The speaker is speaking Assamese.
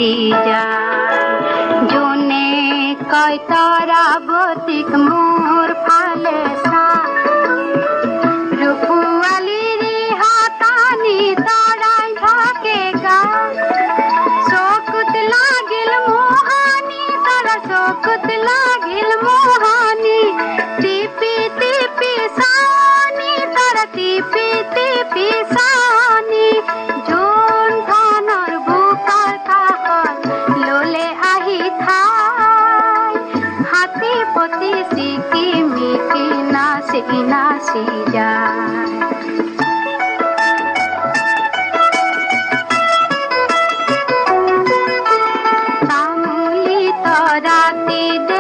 নাচি যায় যোনে কয় তৰাৱতীক মোৰ ফালে চা ৰূপোৱালীৰ হাতানি তৰাই থাকে গা চকুত লাগিল মোহানি তৰা চকুত লাগিল মোহানি টিপি টিপি চানি তৰা টিপি টিপি চানি জোন ধানৰ বুকাৰ কাষত ললে আহি ঠাই হাতী পতি চিকি মিকি নাচি নাচি যায়।